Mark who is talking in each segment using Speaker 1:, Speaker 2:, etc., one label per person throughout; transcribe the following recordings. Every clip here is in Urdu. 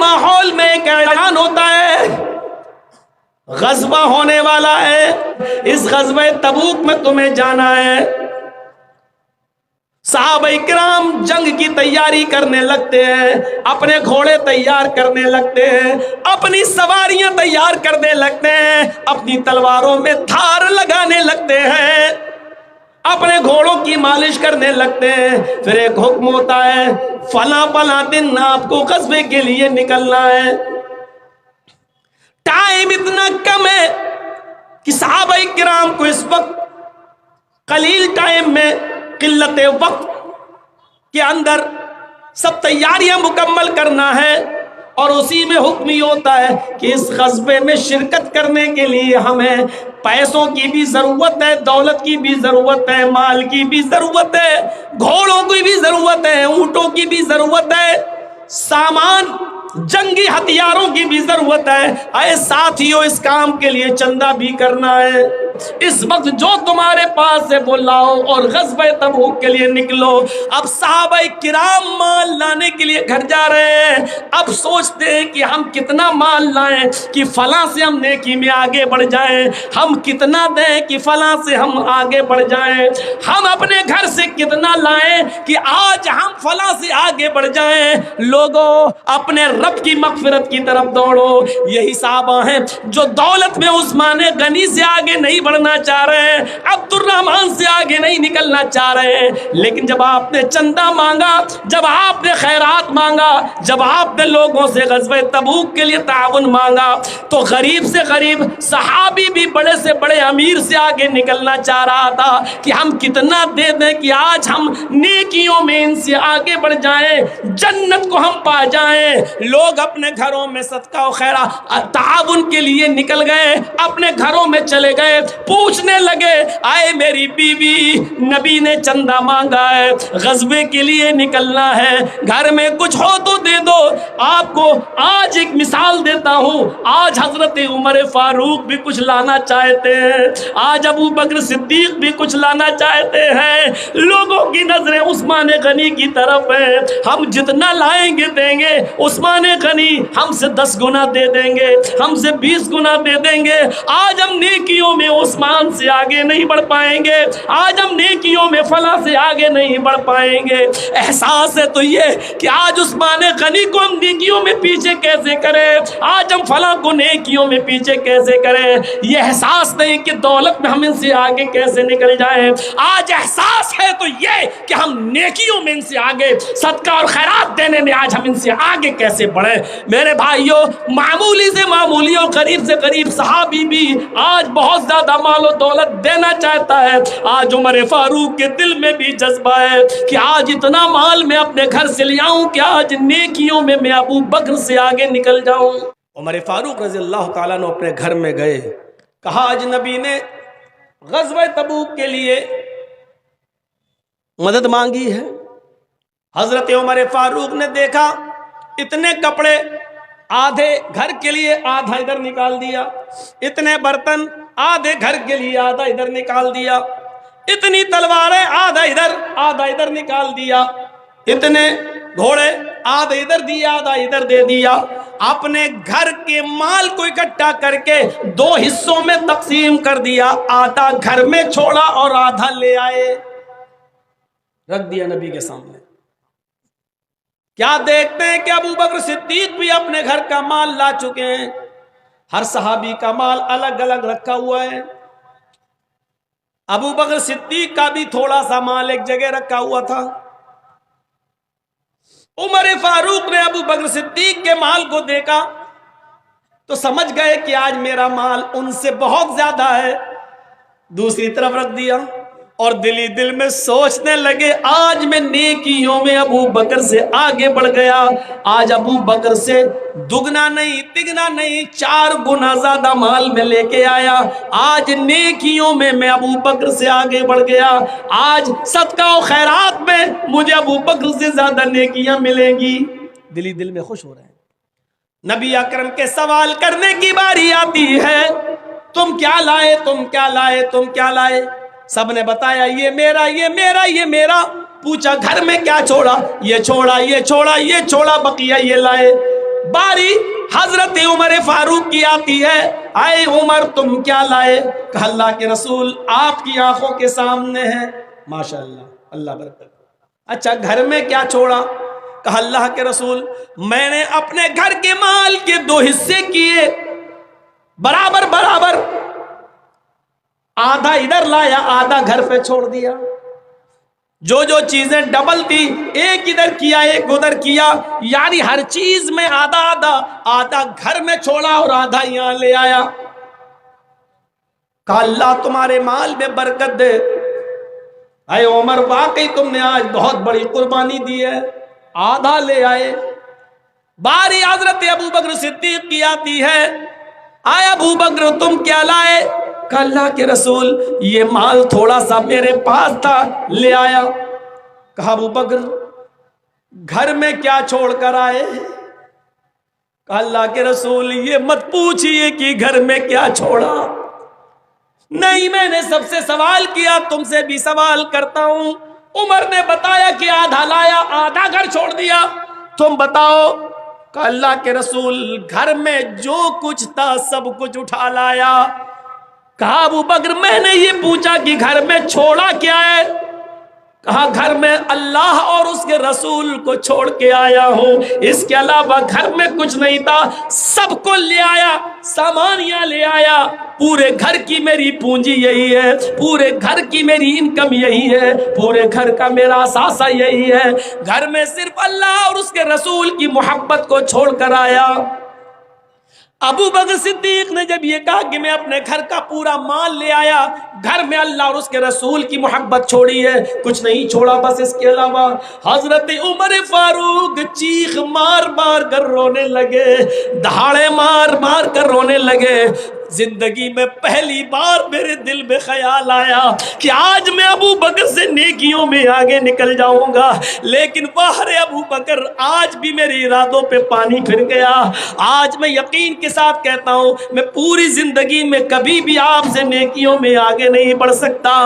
Speaker 1: ماحول میں ایک اعلان ہوتا ہے، غزوہ ہونے والا ہے، اس غزوہ تبوک میں تمہیں جانا ہے۔ صحابہ کرام جنگ کی تیاری کرنے لگتے ہیں، اپنے گھوڑے تیار کرنے لگتے ہیں، اپنی سواریاں تیار کرنے لگتے ہیں، اپنی تلواروں میں دھار لگانے لگتے ہیں، اپنے گھوڑوں کی مالش کرنے لگتے ہیں۔ پھر ایک حکم ہوتا ہے، فلاں فلاں دن آپ کو غزوے کے لیے نکلنا ہے۔ ٹائم اتنا کم ہے کہ صحابہ کرام کو اس وقت قلیل ٹائم میں، قلت وقت کے اندر سب تیاریاں مکمل کرنا ہے، اور اسی میں حکم یہ ہوتا ہے کہ اس غزوے میں شرکت کرنے کے لیے ہمیں پیسوں کی بھی ضرورت ہے، دولت کی بھی ضرورت ہے، مال کی بھی ضرورت ہے، گھوڑوں کی بھی ضرورت ہے، اونٹوں کی بھی ضرورت ہے، سامان جنگی ہتھیاروں کی بھی ضرورت ہے۔ اے ساتھیوں، اس کام کے لیے چندہ بھی کرنا ہے۔ اس وقت جو تمہارے پاس ہے وہ لاؤ اور غزوہ تبوک کے لیے نکلو۔ اب صحابہ کرام مال لانے کے لیے گھر جا رہے ہیں، اب سوچتے ہیں کہ ہم کتنا مال لائیں کہ فلاں سے ہم نیکی میں آگے بڑھ جائیں، ہم کتنا دیں کہ فلاں سے ہم آگے بڑھ جائیں، ہم اپنے گھر سے کتنا لائیں کہ آج ہم فلاں سے آگے بڑھ جائیں۔ لوگوں، اپنے رب کی مغفرت کی طرف دوڑو۔ یہی صحابہ ہیں جو دولت میں عثمان غنی سے آگے نہیں بڑھنا چاہ رہے ہیں، عبد الرحمن سے آگے نہیں نکلنا چاہ رہے ہیں، لیکن جب آپ نے چندہ مانگا، جب آپ نے خیرات مانگا، جب آپ نے لوگوں سے غزوہ تبوک کے لیے تعاون مانگا، تو غریب سے غریب صحابی بھی بڑے سے بڑے امیر سے آگے نکلنا چاہ رہا تھا کہ ہم کتنا دے دیں کہ آج ہم نیکیوں میں ان سے آگے بڑھ جائیں، جنت کو ہم پا جائیں۔ لوگ اپنے گھروں میں صدقہ و خیرات تعاون کے لیے نکل گئے، اپنے گھروں میں چلے گئے، پوچھنے لگے، آئے میری بیوی، نبی نے چندہ مانگا ہے، غزوے کے لیے نکلنا ہے، گھر میں کچھ ہو تو دے دو۔ آپ کو آج ایک مثال دیتا ہوں، آج حضرت عمر فاروق بھی کچھ لانا چاہتے ہیں، آج ابو بکر صدیق بھی کچھ لانا چاہتے ہیں، لوگوں کی نظریں عثمان غنی کی طرف ہیں، ہم جتنا لائیں گے دیں گے، عثمان غنی ہم سے 10 گنا دے دیں گے، ہم سے 20 گنا دے دیں گے۔ آج ہم نیکیوں میں عثمان سے آگے نہیں بڑھ پائیں گے، آج ہم نیکیوں میں فلاں سے آگے نہیں بڑھ پائیں گے۔ احساس ہے تو یہ کہ آج عثمان غنی کو ہم نیکیوں میں پیچھے کیسے کریں، آج ہم فلاں کو نیکیوں میں پیچھے کیسے کریں، یہ احساس نہیں کہ دولت میں ہم ان سے آگے کیسے نکل جائیں۔ آج احساس ہے تو یہ کہ ہم نیکیوں میں ان سے آگے، صدقہ اور خیرات دینے میں آج ہم ان سے آگے کیسے بڑھیں۔ میرے بھائیوں، معمولی سے معمولی اور قریب سے قریب صحابی بھی آج بہت زیادہ مال و دولت دینا چاہتا ہے۔ آج عمر فاروق کے دل میں بھی جذبہ ہے کہ آج اتنا مال میں اپنے گھر سے لے آؤں کہ آج نیکیوں میں میں ابو بکر سے آگے نکل جاؤں۔ عمر فاروق رضی اللہ تعالیٰ نے اپنے گھر میں گئے، کہا آج نبی نے غزوہ تبوک کے لیے مدد مانگی ہے۔ حضرت عمر فاروق نے دیکھا اتنے کپڑے، آدھے گھر کے لیے آدھا ادھر نکال دیا، اتنے برتن آدھے گھر کے لیے آدھا ادھر نکال دیا، اتنی تلواریں آدھا ادھر نکال دیا، اتنے گھوڑے آدھا ادھر دیا آدھا ادھر دے دیا۔ اپنے گھر کے مال کو اکٹھا کر کے 2 حصوں میں تقسیم کر دیا، آدھا گھر میں چھوڑا اور آدھا لے آئے، رکھ دیا نبی کے سامنے۔ کیا دیکھتے ہیں کہ ابو بکر صدیق بھی اپنے گھر کا مال لا چکے ہیں، ہر صحابی کا مال الگ الگ رکھا ہوا ہے۔ ابو بکر صدیق کا بھی تھوڑا سا مال ایک جگہ رکھا ہوا تھا۔ عمر فاروق نے ابو بکر صدیق کے مال کو دیکھا تو سمجھ گئے کہ آج میرا مال ان سے بہت زیادہ ہے، دوسری طرف رکھ دیا اور دلی دل میں سوچنے لگے آج میں نیکیوں میں ابو بکر سے آگے بڑھ گیا، آج ابو بکر سے دگنا نہیں تگنا نہیں 4 گنا زیادہ مال میں لے کے آیا، آج نیکیوں میں میں ابو بکر سے آگے بڑھ گیا، آج صدقہ و خیرات میں مجھے ابو بکر سے زیادہ نیکیاں ملیں گی۔ دلی دل میں خوش ہو رہے ہیں۔ نبی اکرم کے سوال کرنے کی باری آتی ہے، تم کیا لائے تم کیا لائے تم کیا لائے؟ سب نے بتایا یہ میرا یہ میرا یہ میرا۔ پوچھا گھر میں کیا چھوڑا؟ یہ چھوڑا یہ چھوڑا یہ چھوڑا، بقیہ یہ لائے۔ باری حضرت عمر فاروق کی آتی ہے، اے عمر تم کیا لائے؟ کہا اللہ کے رسول آپ کی آنکھوں کے سامنے ہے۔ ماشاءاللہ، اللہ برکت۔ اچھا گھر میں کیا چھوڑا؟ کہا اللہ کے رسول میں نے اپنے گھر کے مال کے 2 حصے کیے، برابر برابر، آدھا ادھر لایا آدھا گھر پہ چھوڑ دیا۔ جو جو چیزیں ڈبل تھی ایک ادھر کیا ایک ادھر کیا، یعنی ہر چیز میں آدھا آدھا، آدھا گھر میں چھوڑا اور آدھا یہاں لے آیا۔ کہا اللہ تمہارے مال میں برکت دے۔ اے عمر واقعی تم نے آج بہت بڑی قربانی دی ہے، آدھا لے آئے۔ باری حضرت ابو بکر صدیق کی آتی ہے، آئے ابو بکر تم کیا لائے؟ کہ اللہ کے رسول یہ مال تھوڑا سا میرے پاس تھا لے آیا۔ کہا ابو بکر گھر میں کیا چھوڑ کر آئے؟ کہا اللہ کے رسول یہ مت پوچھئے کہ گھر میں کیا چھوڑا، نہیں میں نے سب سے سوال کیا تم سے بھی سوال کرتا ہوں۔ عمر نے بتایا کہ آدھا لایا آدھا گھر چھوڑ دیا، تم بتاؤ۔ کہ اللہ کے رسول گھر میں جو کچھ تھا سب کچھ اٹھا لایا۔ کہا ابو بکر میں نے یہ پوچھا کہ گھر میں چھوڑا کیا ہے؟ کہا گھر میں اللہ اور اس کے رسول کو چھوڑ کے آیا ہوں، اس کے علاوہ گھر میں کچھ نہیں تھا، سب کو لے آیا، سامان یہاں لے آیا۔ پورے گھر کی میری پونجی یہی ہے، پورے گھر کی میری انکم یہی ہے، پورے گھر کا میرا اثاثہ یہی ہے، گھر میں صرف اللہ اور اس کے رسول کی محبت کو چھوڑ کر آیا۔ ابو بکر صدیق نے جب یہ کہا کہ میں اپنے گھر کا پورا مال لے آیا، گھر میں اللہ اور اس کے رسول کی محبت چھوڑی ہے، کچھ نہیں چھوڑا بس اس کے علاوہ، حضرت عمر فاروق چیخ مار مار کر رونے لگے، دہاڑے مار مار کر رونے لگے۔ زندگی میں پہلی بار میرے دل میں خیال آیا کہ آج میں ابو بکر سے نیکیوں میں آگے نکل جاؤں گا، لیکن باہر ابو بکر آج بھی میرے ارادوں پہ پانی پھر گیا۔ آج میں یقین کے ساتھ کہتا ہوں میں پوری زندگی میں کبھی بھی آپ سے نیکیوں میں آگے نہیں بڑھ سکتا۔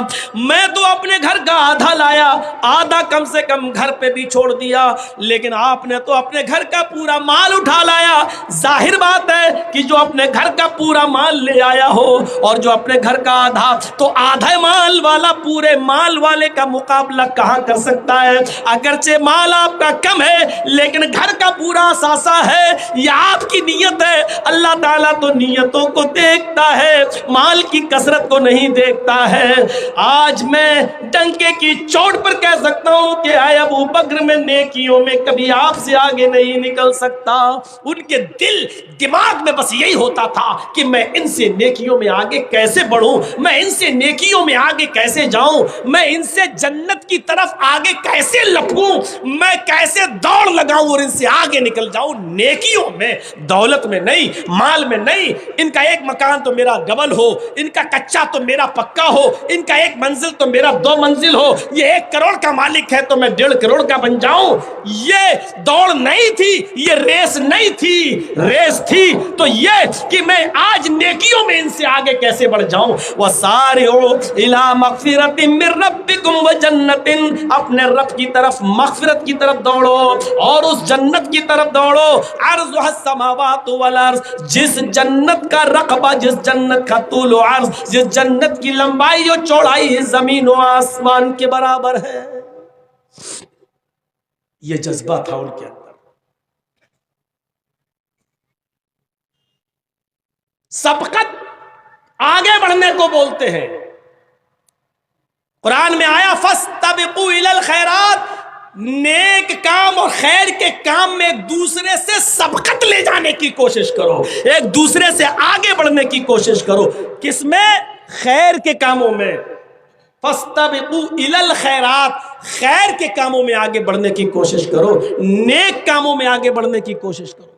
Speaker 1: میں تو اپنے گھر کا آدھا لایا، آدھا کم سے کم گھر پہ بھی چھوڑ دیا، لیکن آپ نے تو اپنے گھر کا پورا مال اٹھا لایا۔ ظاہر بات ہے کہ جو اپنے گھر کا پورا مال لے آیا ہو اور جو اپنے گھر کا آدھا، تو آدھا مال والا پورے مال والے کا مقابلہ کہاں کر سکتا ہے؟ اگرچہ مال آپ کا کم ہے لیکن گھر کا پورا اثاثہ ہے، یہ آپ کی نیت ہے۔ اللہ تعالیٰ تو نیتوں کو دیکھتا ہے، مال کی کثرت کو نہیں دیکھتا ہے۔ آج میں ڈنکے کی چوٹ پر کہہ سکتا ہوں کہ اے ابو بکر میں نیکیوں میں کبھی آپ سے آگے نہیں نکل سکتا۔ ان کے دل دماغ میں بس یہی ہوتا تھا کہ میں ان سے نیکیوں میں آگے کیسے بڑھوں، میں ان سے نیکیوں میں آگے کیسے جاؤں، میں ان سے جنت کی طرف آگے کیسے لپکوں، میں کیسے دوڑ لگاؤں اور ان سے آگے نکل جاؤں۔ نیکیوں میں، دولت میں نہیں، مال میں نہیں۔ ان کا ایک مکان تو میرا ڈبل ہو، ان کا کچا تو میرا پکا ہو، ان کا ایک منزل تو میرا 2 منزل ہو، یہ 1 کروڑ کا مالک ہے تو میں 1.5 کروڑ کا بن جاؤں۔ یہ دوڑ نہیں تھی، یہ ریس نہیں تھی، ریس تھی تو یہ کہ میں آج نیکیوں میں ان سے آگے کیسے بڑھ جاؤں۔ وَسَارِعُوا إِلَىٰ مَغْفِرَةٍ مِّن رَّبِّكُمْ وَجَنَّةٍ، اپنے رب کی طرف مغفرت کی طرف دوڑو اور اس جنت کی طرف دوڑو۔ عرضها السماوات والارض، جس جنت کا رقبہ، جس جنت کا طول و عرض، جس جنت کی لمبائی اور چوڑائی زمین و آسمان کے برابر ہے۔ یہ جذبہ تھا ان کے اندر۔ سبقت آگے بڑھنے کو بولتے ہیں۔ قرآن میں آیا فَاسْتَبِقُوا إِلَى الْخَيْرَاتِ، نیک کام اور خیر کے کام میں ایک دوسرے سے سبقت لے جانے کی کوشش کرو، ایک دوسرے سے آگے بڑھنے کی کوشش کرو۔ کس میں؟ خیر کے کاموں میں۔ فَاسْتَبِقُوا إِلَى الْخَيْرَاتِ، خیر کے کاموں میں آگے بڑھنے کی کوشش کرو، نیک کاموں میں آگے بڑھنے کی کوشش کرو۔